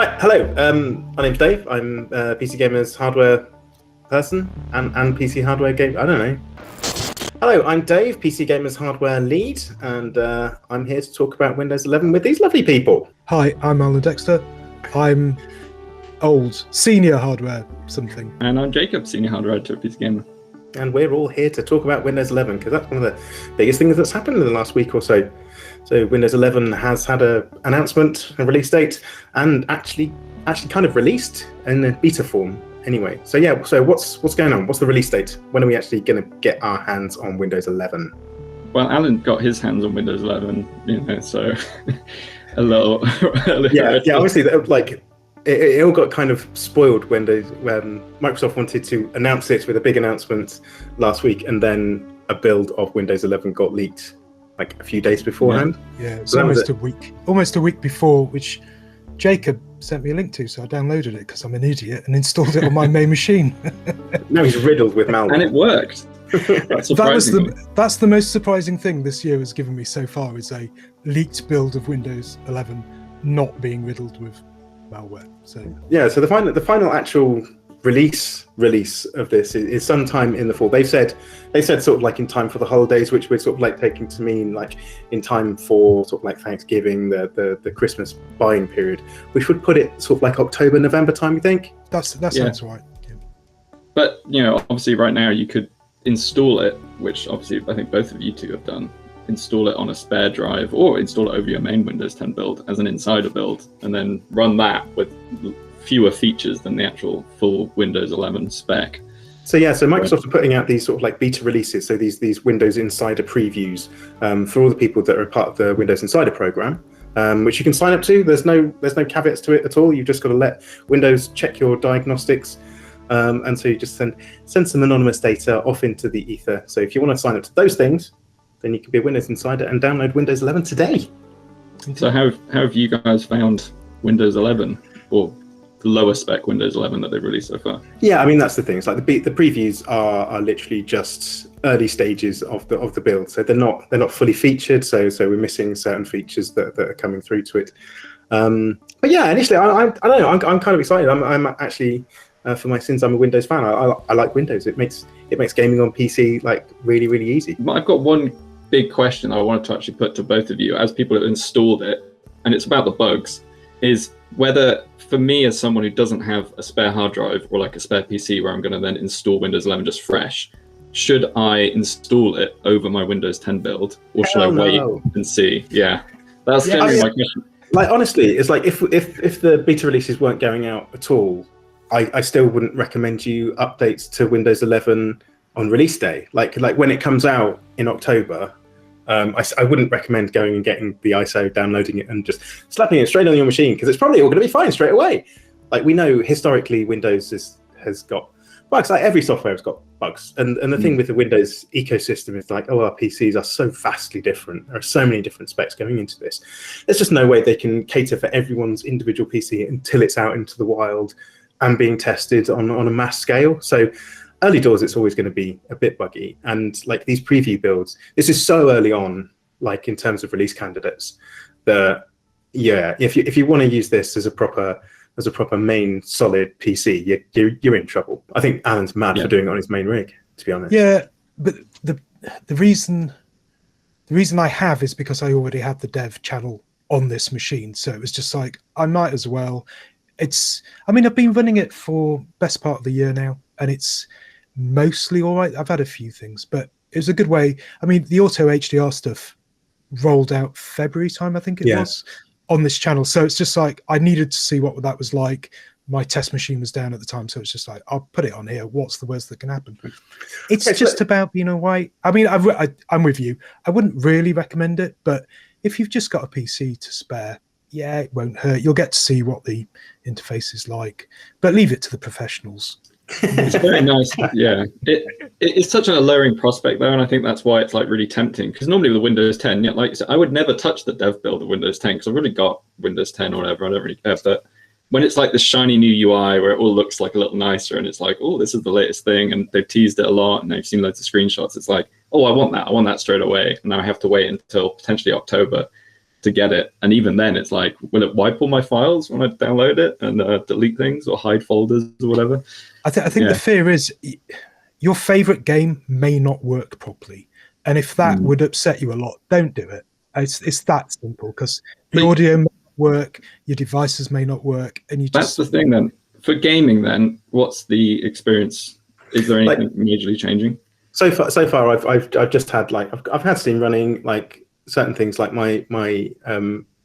Hi, hello. My name's Dave. I'm a PC Gamer's hardware person and PC hardware game. I don't know. Hello, I'm Dave, PC Gamer's hardware lead, and I'm here to talk about Windows 11 with these lovely people. Hi, I'm Alan Dexter. I'm old, senior hardware something. And I'm Jacob, senior hardware editor at PC Gamer. And we're all here to talk about Windows 11 because that's one of the biggest things that's happened in the last week or so. So Windows 11 has had an announcement, a release date, and actually kind of released in a beta form anyway. So yeah, so what's going on? What's the release date? When are we actually going to get our hands on Windows 11? Well, Alan got his hands on Windows 11, so a little. Yeah, obviously, like it all got kind of spoiled when Microsoft wanted to announce it with a big announcement last week, and then a build of Windows 11 got leaked like a few days beforehand. Yeah, it's almost a week before, which Jacob sent me a link to, so I downloaded it because I'm an idiot and installed it on my main machine. Now he's riddled with malware. And it worked. That's the most surprising thing this year has given me so far, is a leaked build of Windows 11 not being riddled with malware. So yeah, so the final actual release of this is sometime in the fall. They said sort of like in time for the holidays, which we're sort of like taking to mean like in time for sort of like Thanksgiving, the Christmas buying period, which would put it sort of like October, November time, you think? That sounds right. Yeah. But obviously right now you could install it, which obviously I think both of you two have done. Install it on a spare drive or install it over your main Windows 10 build as an insider build, and then run that with fewer features than the actual full Windows 11 spec. So Microsoft are putting out these sort of like beta releases, so these Windows Insider previews for all the people that are part of the Windows Insider program, which you can sign up to. There's no caveats to it at all. You've just got to let Windows check your diagnostics, and so you just send some anonymous data off into the ether. So if you want to sign up to those things, then you can be a Windows Insider and download Windows 11 today. So how have you guys found Windows 11, or the lower spec Windows 11 that they've released so far? Yeah, I mean, that's the thing. It's like the previews are literally just early stages of the build, so they're not fully featured. So we're missing certain features that are coming through to it. But yeah, initially I don't know. I'm kind of excited. I'm actually for my sins, I'm a Windows fan. I like Windows. It makes gaming on PC like really, really easy. I've got one big question I wanted to actually put to both of you as people have installed it, and it's about the bugs, is whether, for me as someone who doesn't have a spare hard drive or like a spare PC where I'm going to then install Windows 11 just fresh, should I install it over my Windows 10 build, or should I wait and see? Yeah, that's generally my question. Like honestly, it's like if the beta releases weren't going out at all, I still wouldn't recommend you updates to Windows 11 on release day. Like when it comes out in October, I wouldn't recommend going and getting the ISO, downloading it, and just slapping it straight on your machine, because it's probably all going to be fine straight away. Like we know historically, Windows has got bugs. Like every software has got bugs, and the thing with the Windows ecosystem is like, our PCs are so vastly different. There are so many different specs going into this. There's just no way they can cater for everyone's individual PC until it's out into the wild and being tested on a mass scale. So early doors, it's always going to be a bit buggy. And like these preview builds, this is so early on, like in terms of release candidates, that yeah, if you want to use this as a proper main solid PC, you're in trouble. I think Alan's mad for doing it on his main rig, to be honest. Yeah, but the reason I have is because I already had the dev channel on this machine, so it was just like I might as well. I've been running it for best part of the year now, and it's mostly all right. I've had a few things, but it was a good way. I mean, the auto-HDR stuff rolled out February time, I think it was, on this channel. So it's just like I needed to see what that was like. My test machine was down at the time, so it's just like, I'll put it on here. What's the worst that can happen? It's just about being white. I mean, I'm with you. I wouldn't really recommend it, but if you've just got a PC to spare, yeah, it won't hurt. You'll get to see what the interface is like, but leave it to the professionals. It's very nice. Yeah, it's such an alluring prospect though, and I think that's why it's like really tempting. Because normally with Windows 10, like you said, I would never touch the dev build of Windows 10 because I've already got Windows 10 or whatever. I don't really care. But when it's like the shiny new UI where it all looks like a little nicer, and it's like, oh, this is the latest thing, and they've teased it a lot, and they've seen loads of screenshots. It's like, oh, I want that straight away, and now I have to wait until potentially October. to get it. And even then, it's like, will it wipe all my files when I download it and delete things or hide folders or whatever? I think the fear is your favorite game may not work properly. And if that would upset you a lot, don't do it. It's that simple, because the audio may not work, your devices may not work, and that's the thing then. For gaming then, what's the experience? Is there anything majorly changing? So far, I've just had I've had Steam running, like certain things like my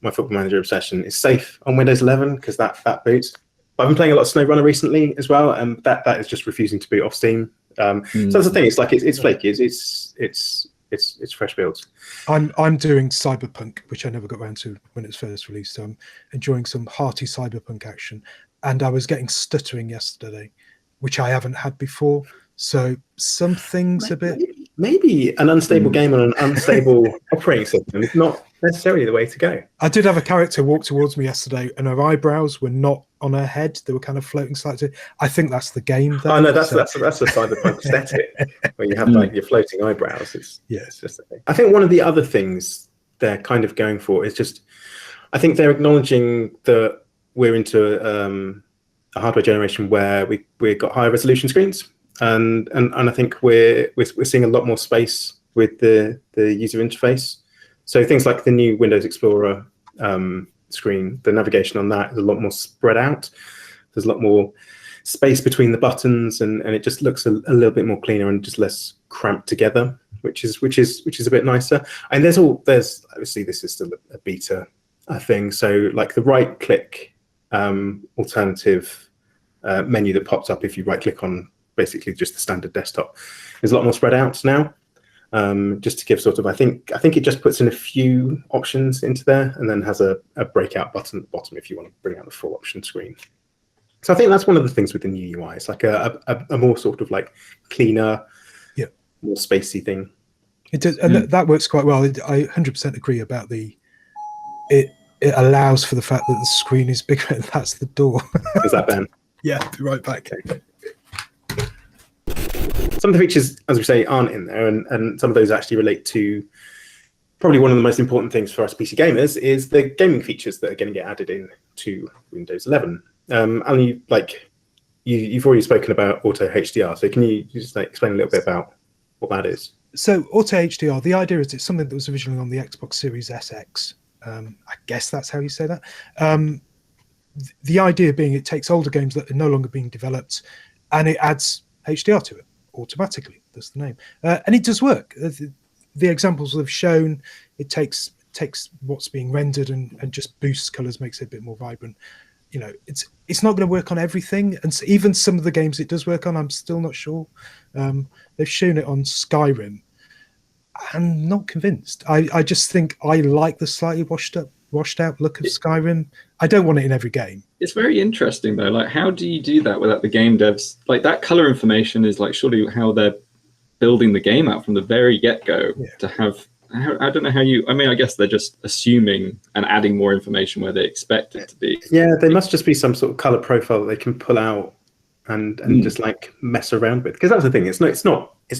Football Manager obsession is safe on Windows 11 because that boots. But I've been playing a lot of SnowRunner recently as well, and that is just refusing to boot off Steam. So that's the thing. It's like it's flaky. It's fresh builds. I'm doing Cyberpunk, which I never got around to when it was first released. So I'm enjoying some hearty Cyberpunk action, and I was getting stuttering yesterday, which I haven't had before. So some things a bit. Maybe an unstable game on an unstable operating system is not necessarily the way to go. I did have a character walk towards me yesterday, and her eyebrows were not on her head; they were kind of floating slightly. I think that's the game. Though, that's a Cyberpunk aesthetic where you have like your floating eyebrows. It's just a thing. I think one of the other things they're kind of going for is just, I think they're acknowledging that we're into a hardware generation where we've got higher resolution screens. And I think we're seeing a lot more space with the user interface. So things like the new Windows Explorer screen, the navigation on that is a lot more spread out. There's a lot more space between the buttons, and it just looks a little bit more cleaner and just less cramped together, which is a bit nicer. And there's obviously this is still a beta thing. So like the right click alternative menu that pops up if you right click on basically just the standard desktop is a lot more spread out now, just to give sort of, I think it just puts in a few options into there and then has a breakout button at the bottom if you want to bring out the full option screen. So I think that's one of the things with the new UI. It's like a more sort of like cleaner, more spacey thing. It does, and that works quite well. I 100% agree about it allows for the fact that the screen is bigger, and that's the door. Is that Ben? Yeah, be right back. Okay. Some of the features, as we say, aren't in there, and some of those actually relate to probably one of the most important things for us PC gamers is the gaming features that are going to get added in to Windows 11. And you've already spoken about auto-HDR, so can you just explain a little bit about what that is? So auto-HDR, the idea is it's something that was originally on the Xbox Series SX. I guess that's how you say that. The idea being it takes older games that are no longer being developed and it adds HDR to it automatically. That's the name. And it does work. The examples have shown it takes what's being rendered and just boosts colors, makes it a bit more vibrant. You know, it's not going to work on everything, and so even some of the games it does work on, I'm still not sure. They've shown it on Skyrim. I'm not convinced. I just think I like the slightly washed out look of Skyrim. I don't want it in every game. It's very interesting though. Like, how do you do that without the game devs? Like, that color information is like surely how they're building the game out from the very get-go. To have, I don't know how you. I mean, I guess they're just assuming and adding more information where they expect it to be. Yeah, there must just be some sort of color profile that they can pull out and just like mess around with, because that's the thing. It's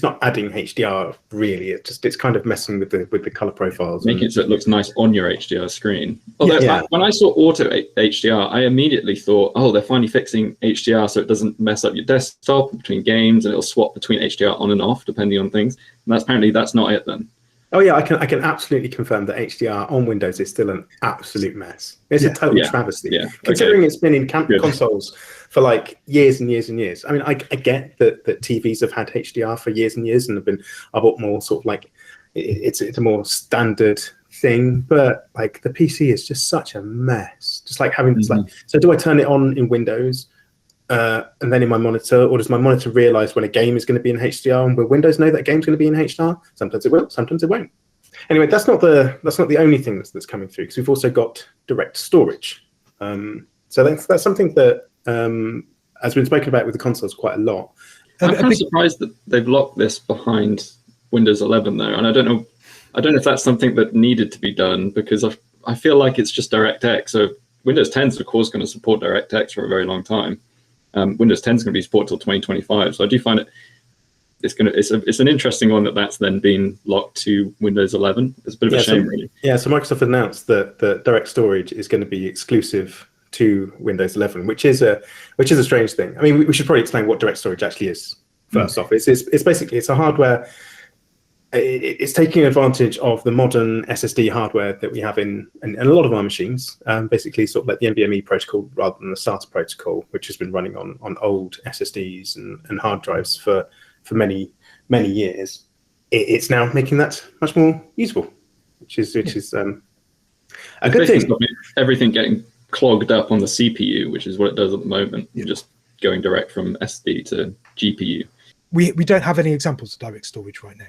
not adding HDR really. It's kind of messing with the color profiles, making it so it looks nice on your HDR screen. Although when I saw auto HDR, I immediately thought, oh, they're finally fixing HDR so it doesn't mess up your desktop between games, and it'll swap between HDR on and off depending on things. And that's not it then. Oh yeah, I can absolutely confirm that HDR on Windows is still an absolute mess. It's a total travesty. Yeah. Considering it's been in consoles for like years and years and years. I mean, I get that TVs have had HDR for years and years and have been a lot more sort of like it's a more standard thing, but like the PC is just such a mess. Just like having this like, so do I turn it on in Windows and then in my monitor, or does my monitor realize when a game is going to be in HDR, and will Windows know that a game's going to be in HDR? Sometimes it will, sometimes it won't. Anyway, that's not the only thing that's coming through, because we've also got direct storage. So that's something that has been spoken about with the consoles quite a lot. I'm kind of surprised that they've locked this behind Windows 11 though, and I don't know if that's something that needed to be done, because I feel like it's just DirectX. So Windows 10 is of course going to support DirectX for a very long time. Windows 10 is going to be supported till 2025. So I do find it's an interesting one that's then been locked to Windows 11. It's a bit of a shame, really. Yeah, so Microsoft announced that the direct storage is going to be exclusive to Windows 11, which is a strange thing. I mean, we should probably explain what direct storage actually is first off. It's basically a hardware. It's taking advantage of the modern SSD hardware that we have in a lot of our machines, basically sort of like the NVMe protocol rather than the SATA protocol, which has been running on old SSDs and hard drives for many years. It's now making that much more usable, which is a good thing. Everything getting clogged up on the CPU, which is what it does at the moment. You're just going direct from SD to GPU. We don't have any examples of direct storage right now.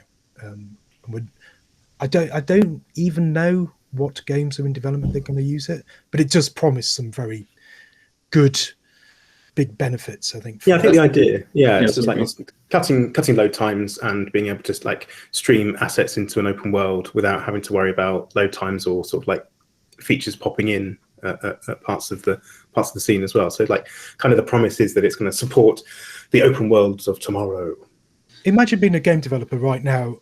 I don't even know what games are in development they're going to use it, but it does promise some very good big benefits, I think. I think the idea, it's just like cutting load times and being able to like stream assets into an open world without having to worry about load times or sort of like features popping in at parts of the scene as well. So like kind of the promise is that it's going to support the open worlds of tomorrow. Imagine being a game developer right now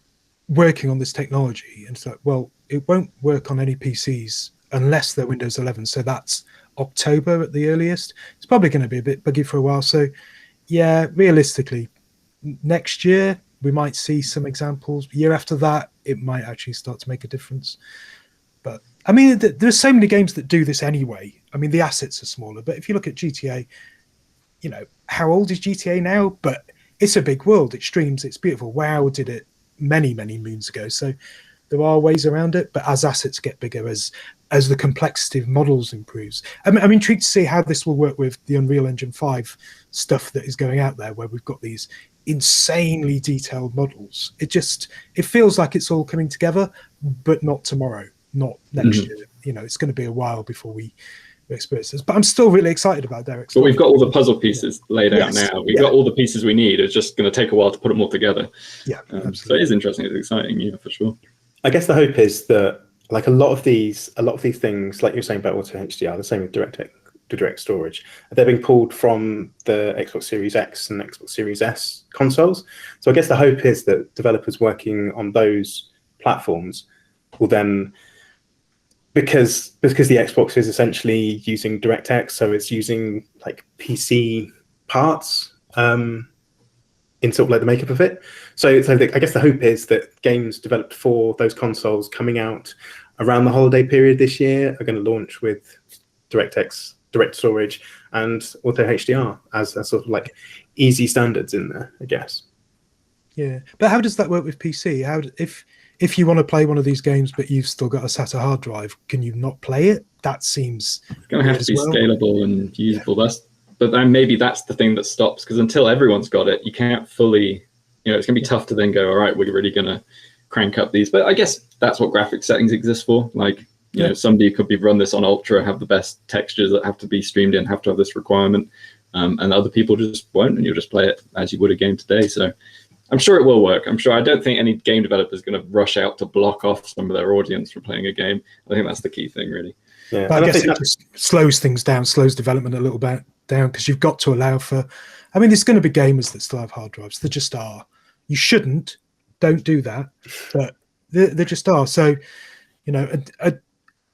working on this technology, and it's like, well, it won't work on any PCs unless they're Windows 11. So that's October at the earliest. It's probably going to be a bit buggy for a while. So yeah, realistically, next year we might see some examples. Year after that, it might actually start to make a difference. But I mean, there's so many games that do this anyway. I mean, the assets are smaller, but if you look at GTA, you know, how old is GTA now? But it's a big world. It streams. It's beautiful. WoW did it many moons ago. So there are ways around it. But as assets get bigger, as the complexity of models improves, I'm intrigued to see how this will work with the Unreal Engine 5 stuff that is going out there, where we've got these insanely detailed models. It feels like it's all coming together, but not tomorrow, not next year. You know, it's going to be a while before we experience this. But I'm still really excited about Derek's. But we've got all the puzzle pieces laid out now. We've got all the pieces we need. It's just going to take a while to put them all together. Yeah, absolutely. So it is interesting. It's exciting, yeah, for sure. I guess the hope is that like a lot of these things, like you're saying about auto-HDR, the same with direct storage, they're being pulled from the Xbox Series X and Xbox Series S consoles. So I guess the hope is that developers working on those platforms will then, because the Xbox is essentially using DirectX, so it's using like PC parts in sort of like the makeup of it. So I guess the hope is that games developed for those consoles coming out around the holiday period this year are going to launch with DirectX, direct storage, and auto-HDR as sort of like easy standards in there, I guess. Yeah, but how does that work with PC? If you want to play one of these games, but you've still got a SATA hard drive, can you not play it? That seems it's going to have to be scalable and usable. Yeah. But then maybe that's the thing that stops, because until everyone's got it, you can't fully, you know, it's going to be tough to then go, all right, we're really going to crank up these. But I guess that's what graphics settings exist for. Like, you know, somebody could be run this on Ultra, have the best textures that have to be streamed in, have to have this requirement, and other people just won't, and you'll just play it as you would a game today. So I'm sure it will work. I don't think any game developer is going to rush out to block off some of their audience from playing a game. I think that's the key thing, really. Yeah, but I guess it just slows things down, slows development a little bit down, because you've got to allow for, I mean, there's going to be gamers that still have hard drives. There just are. You don't do that, but there just are. So, you know,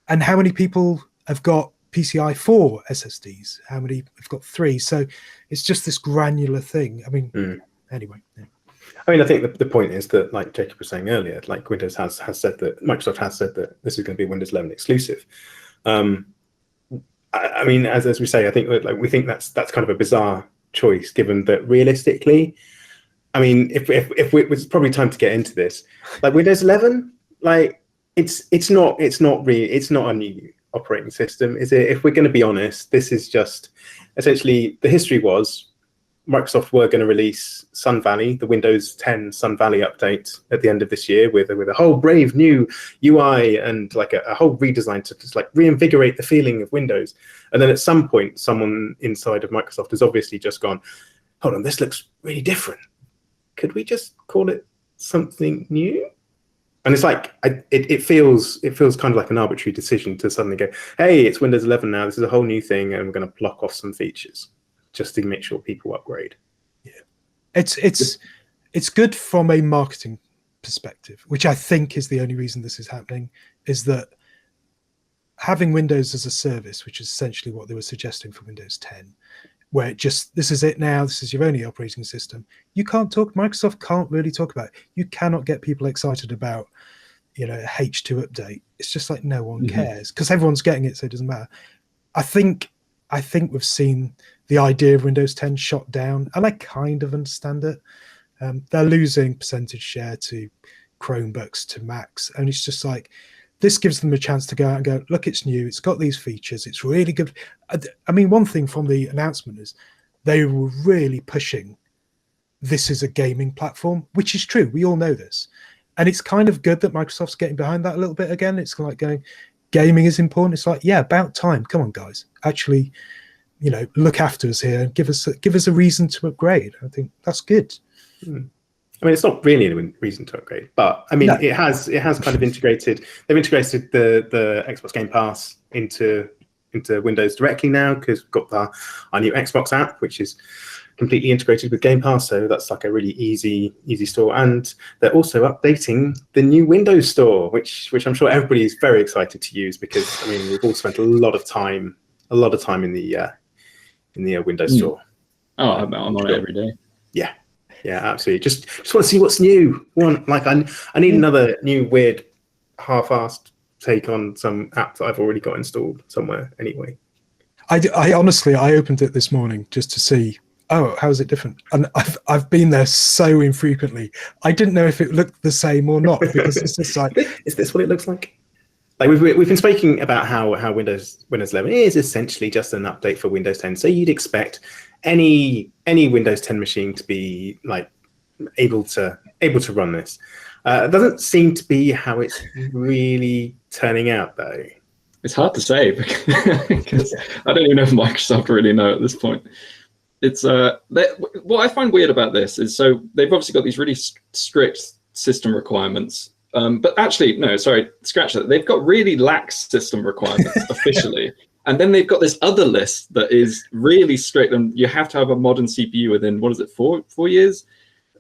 and how many people have got PCI 4 SSDs? How many have got 3? So it's just this granular thing. I mean, anyway. Yeah. I mean, I think the point is that, like Jacob was saying earlier, like Windows has said that, Microsoft has said that this is going to be Windows 11 exclusive. I mean, as we say, I think like we think that's kind of a bizarre choice, given that realistically, I mean, if it's probably time to get into this, like Windows 11, like it's not a new operating system, is it? If we're going to be honest, this is just essentially the history was Microsoft were going to release Sun Valley, the Windows 10 Sun Valley update at the end of this year with a whole brave new UI and like a whole redesign to just like reinvigorate the feeling of Windows. And then at some point, someone inside of Microsoft has obviously just gone, hold on, this looks really different. Could we just call it something new? And it's like, it feels kind of like an arbitrary decision to suddenly go, hey, it's Windows 11 now. This is a whole new thing, and we're going to block off some features just to make sure people upgrade. Yeah, it's it's good from a marketing perspective, which I think is the only reason this is happening, is that having Windows as a service, which is essentially what they were suggesting for Windows 10, where it just, this is it now, this is your only operating system. You can't talk, Microsoft can't really talk about it. You cannot get people excited about, you know, a H2 update. It's just like no one cares because everyone's getting it, so it doesn't matter. I think we've seen the idea of Windows 10 shot down, and I kind of understand it. They're losing percentage share to Chromebooks, to Macs, and it's just like, this gives them a chance to go out and go, look, it's new, it's got these features, it's really good. I mean, one thing from the announcement is they were really pushing this is a gaming platform, which is true. We all know this. And it's kind of good that Microsoft's getting behind that a little bit again. It's like going, gaming is important. It's like, yeah, about time. Come on, guys. Actually, you know, look after us here and give us a reason to upgrade. I think that's good. I mean, it's not really a reason to upgrade, but I mean, no. it has kind of integrated. They've integrated the Xbox Game Pass into Windows directly now because we've got our new Xbox app, which is completely integrated with Game Pass. So that's like a really easy store. And they're also updating the new Windows Store, which I'm sure everybody is very excited to use because I mean, we've all spent a lot of time in the Windows Store. Oh, I'm on it every day. Yeah, absolutely. Just want to see what's new. I need another new weird half-assed take on some app that I've already got installed somewhere anyway. I honestly, I opened it this morning just to see, oh, how is it different? And I've been there so infrequently. I didn't know if it looked the same or not because it's just like, is this what it looks like? Like we've been speaking about how Windows 11 is essentially just an update for Windows 10. So you'd expect any Windows 10 machine to be like able to run this. It doesn't seem to be how it's really turning out, though. It's hard to say because I don't even know if Microsoft really know at this point. It's what I find weird about this is, so they've obviously got these really strict system requirements. But actually, no, sorry, scratch that. They've got really lax system requirements officially. And then they've got this other list that is really strict, and you have to have a modern CPU within, what is it, four years?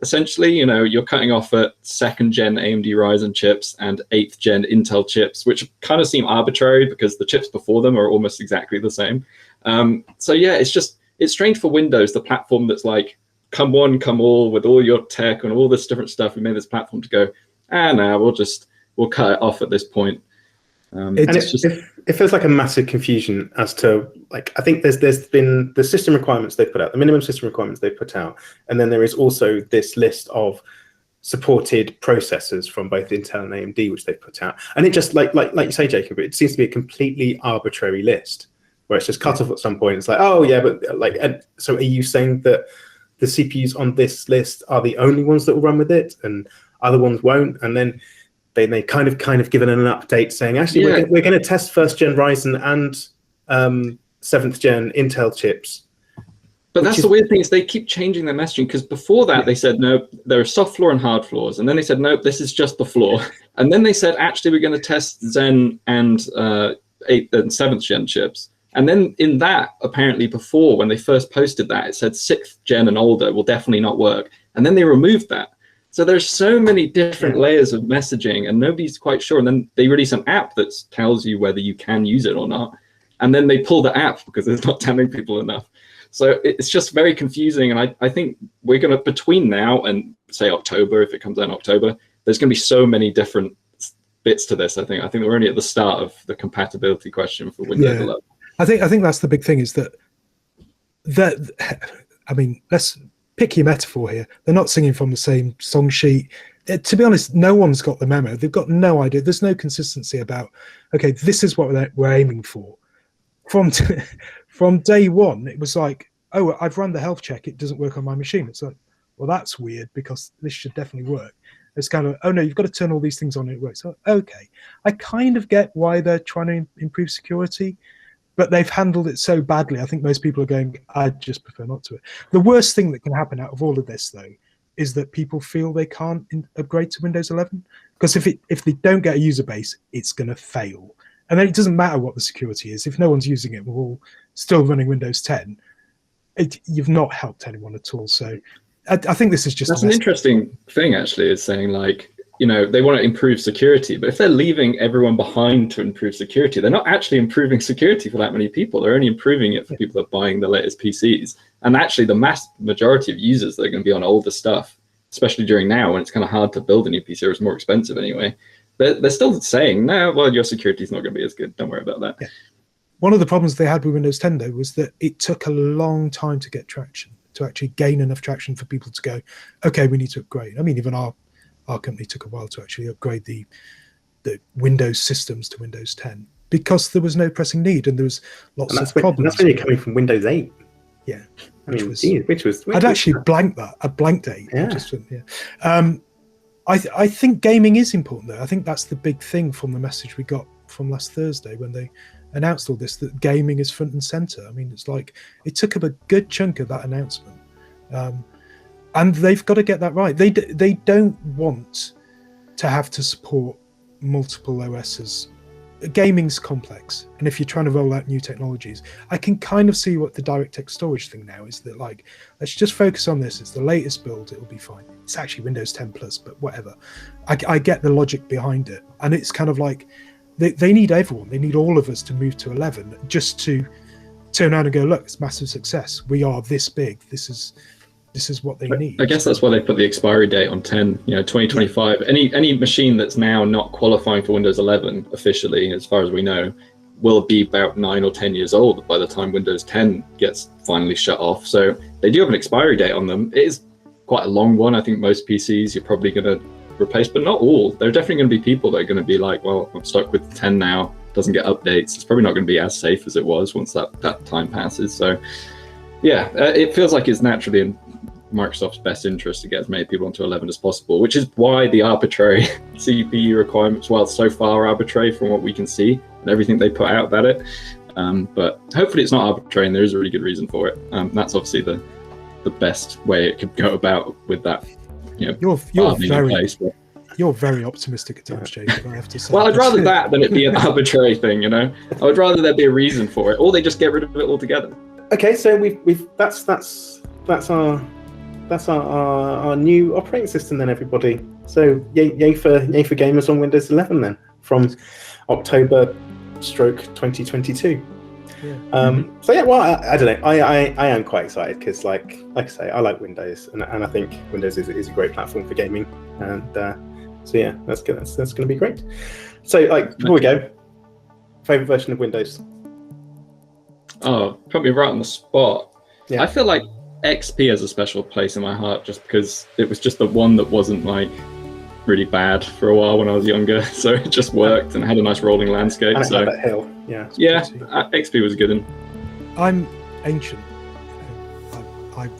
Essentially, you know, you're cutting off at 2nd gen AMD Ryzen chips and 8th gen Intel chips, which kind of seem arbitrary because the chips before them are almost exactly the same. So yeah, it's strange for Windows, the platform that's like, come one, come all, with all your tech and all this different stuff. We made this platform to go, no, we'll cut it off at this point. It feels like a massive confusion as to, like, I think there's been the system requirements they put out, the minimum system requirements they put out, and then there is also this list of supported processors from both Intel and AMD which they've put out, and it just like you say, Jacob, it seems to be a completely arbitrary list where it's just cut off at some point. It's like, oh yeah, but like, and so are you saying that the CPUs on this list are the only ones that will run with it, and other ones won't? And then they kind of given an update saying, actually, we're going to test 1st gen Ryzen and 7th gen Intel chips. But that's the weird thing, is they keep changing their messaging, because before that they said, no, there are soft floor and hard floors. And then they said, no, this is just the floor. And then they said, actually, we're going to test Zen and 8th and 7th gen chips. And then in that, apparently before, when they first posted that, it said 6th gen and older will definitely not work. And then they removed that. So there's so many different layers of messaging and nobody's quite sure. And then they release an app that tells you whether you can use it or not. And then they pull the app because it's not telling people enough. So it's just very confusing. And I think we're going to, between now and say October, if it comes out in October, there's going to be so many different bits to this. I think we're only at the start of the compatibility question for Windows 11. I think that's the big thing, is that I mean, let's pick your metaphor here. They're not singing from the same song sheet. To be honest, no one's got the memo. They've got no idea. There's no consistency about, okay, this is what we're aiming for. From day one, it was like, oh, I've run the health check. It doesn't work on my machine. It's like, well, that's weird because this should definitely work. It's kind of, oh no, you've got to turn all these things on and it works. So, okay, I kind of get why they're trying to improve security, but they've handled it so badly. I think most people are going, I'd just prefer not to. The worst thing that can happen out of all of this, though, is that people feel they can't upgrade to Windows 11, because if they don't get a user base, it's going to fail. And then it doesn't matter what the security is. If no one's using it, we're all still running Windows 10. You've not helped anyone at all. So I think this is just That's an interesting thing, actually, is saying like, you know, they want to improve security, but if they're leaving everyone behind to improve security, they're not actually improving security for that many people. They're only improving it for people that are buying the latest PCs. And actually the mass majority of users that are going to be on older stuff, especially during now when it's kind of hard to build a new PC or it's more expensive anyway, they're still saying, no, well, your security is not going to be as good. Don't worry about that. Yeah. One of the problems they had with Windows 10, though, was that it took a long time to get traction, to actually gain enough traction for people to go, okay, we need to upgrade. I mean, even our company took a while to actually upgrade the Windows systems to Windows 10 because there was no pressing need and there was lots of problems. That's really coming from Windows 8. Yeah. Which was I'd actually blanked that. I blanked 8. Yeah. I think gaming is important, though. I think that's the big thing from the message we got from last Thursday when they announced all this, that gaming is front and center. I mean, it's like it took up a good chunk of that announcement. And they've got to get that right. They don't want to have to support multiple OSs. Gaming's complex, and if you're trying to roll out new technologies, I can kind of see what the DirectX storage thing now is, that like, let's just focus on this. It's the latest build, it'll be fine. It's actually Windows 10 plus, but whatever. I get the logic behind it, and it's kind of like they need everyone. They need all of us to move to 11 just to turn around and go, look, it's massive success. We are this big. This is what they need. I guess that's why they put the expiry date on 10, 2025. Any machine that's now not qualifying for Windows 11 officially, as far as we know, will be about 9 or 10 years old by the time Windows 10 gets finally shut off. So they do have an expiry date on them. It is quite a long one. I think most PCs you're probably going to replace, but not all. There are definitely going to be people that are going to be like, well, I'm stuck with 10 now, doesn't get updates. It's probably not going to be as safe as it was once that time passes. So yeah, it feels like it's naturally in Microsoft's best interest to get as many people onto 11 as possible, which is why the arbitrary CPU requirements, well, so far arbitrary from what we can see and everything they put out about it. But hopefully it's not arbitrary and there is a really good reason for it. That's obviously the best way it could go about with that. You're very optimistic at times, Jacob, I have to say. Well, I'd rather that than it be an arbitrary thing, I would rather there be a reason for it, or they just get rid of it altogether. Okay, so that's our new operating system then, everybody. So yay for gamers on Windows 11 then, from October/2022. Yeah. So yeah, well, I don't know. I am quite excited because, like I say, I like Windows, and I think Windows is a great platform for gaming, and so yeah, that's going to be great. So, like, before we go, favorite version of Windows? Oh, put me right on the spot. Yeah. I feel like XP has a special place in my heart just because it was just the one that wasn't like really bad for a while when I was younger, so it just worked and had a nice rolling landscape. And so it had that hill. Yeah, XP was a good one. I'm ancient.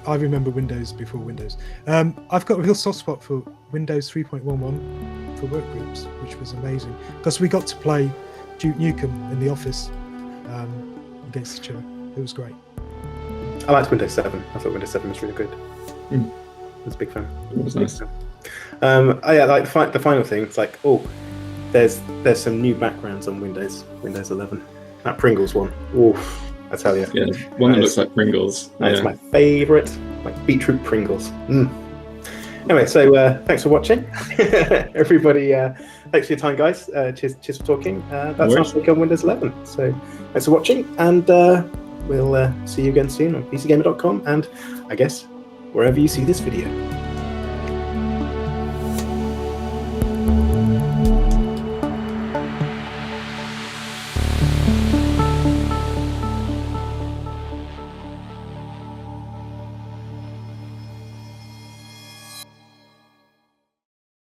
I remember Windows before Windows. I've got a real soft spot for Windows 3.11 for workgroups, which was amazing because we got to play Duke Nukem in the office against each other. It was great. I liked Windows 7. I thought Windows 7 was really good. I was a big fan. It was nice. Yeah, like the final thing. It's like, there's some new backgrounds on Windows 11. That Pringles one. Oof, I tell you. Yeah, one that looks like Pringles. That's my favourite, like beetroot Pringles. Anyway, so thanks for watching, everybody. Thanks for your time, guys. Cheers for talking. That's our take on Windows 11. So thanks for watching, and we'll see you again soon on PCGamer.com, and I guess wherever you see this video.